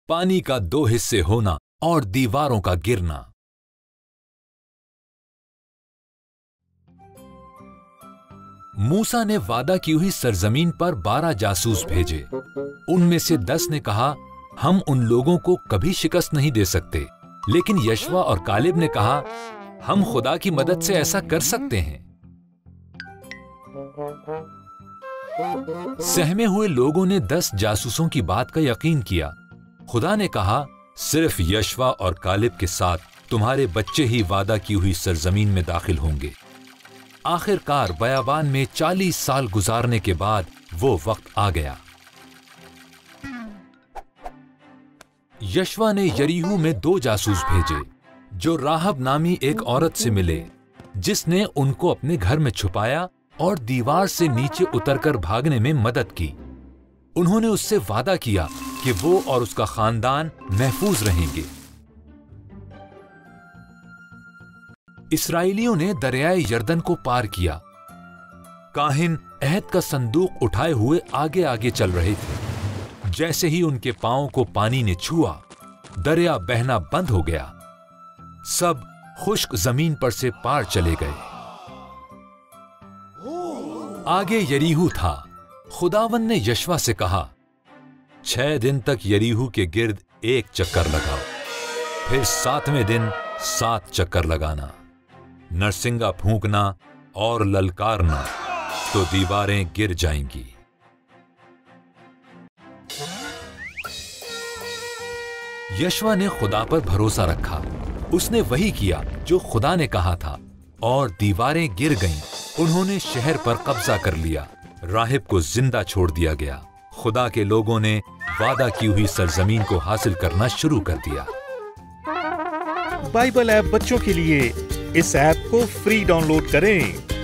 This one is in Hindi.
पानी का 2 हिस्से होना और दीवारों का गिरना। मूसा ने वादा की हुई सरजमीन पर 12 जासूस भेजे। उनमें से 10 ने कहा, हम उन लोगों को कभी शिकस्त नहीं दे सकते। लेकिन यशवा और कालिब ने कहा, हम खुदा की मदद से ऐसा कर सकते हैं। सहमे हुए लोगों ने 10 जासूसों की बात का यकीन किया। खुदा ने कहा, सिर्फ यशवा और कालिब के साथ तुम्हारे बच्चे ही वादा की हुई सरजमीन में दाखिल होंगे। आखिरकार बयाबान में 40 साल गुजारने के बाद वो वक्त आ गया। यशवा ने यरीहू में 2 जासूस भेजे, जो राहब नामी एक औरत से मिले, जिसने उनको अपने घर में छुपाया और दीवार से नीचे उतरकर भागने में मदद की। उन्होंने उससे वादा किया कि वो और उसका खानदान महफूज रहेंगे। इस्राएलियों ने दरियाए यर्दन को पार किया। काहिन अहद का संदूक उठाए हुए आगे आगे चल रहे थे। जैसे ही उनके पांवों को पानी ने छुआ, दरिया बहना बंद हो गया। सब खुश्क जमीन पर से पार चले गए। आगे यरीहू था। खुदावन ने यशवा से कहा, 6 दिन तक यरीहू के गिर्द 1 चक्कर लगाओ, फिर 7वें दिन 7 चक्कर लगाना। नरसिंगा फूंकना और ललकारना, तो दीवारें गिर जाएंगी। यशवा ने खुदा पर भरोसा रखा। उसने वही किया जो खुदा ने कहा था, और दीवारें गिर गईं। उन्होंने शहर पर कब्जा कर लिया। राहिब को जिंदा छोड़ दिया गया। खुदा के लोगों ने वादा की हुई सरजमीन को हासिल करना शुरू कर दिया। बाइबल ऐप बच्चों के लिए, इस ऐप को फ्री डाउनलोड करें।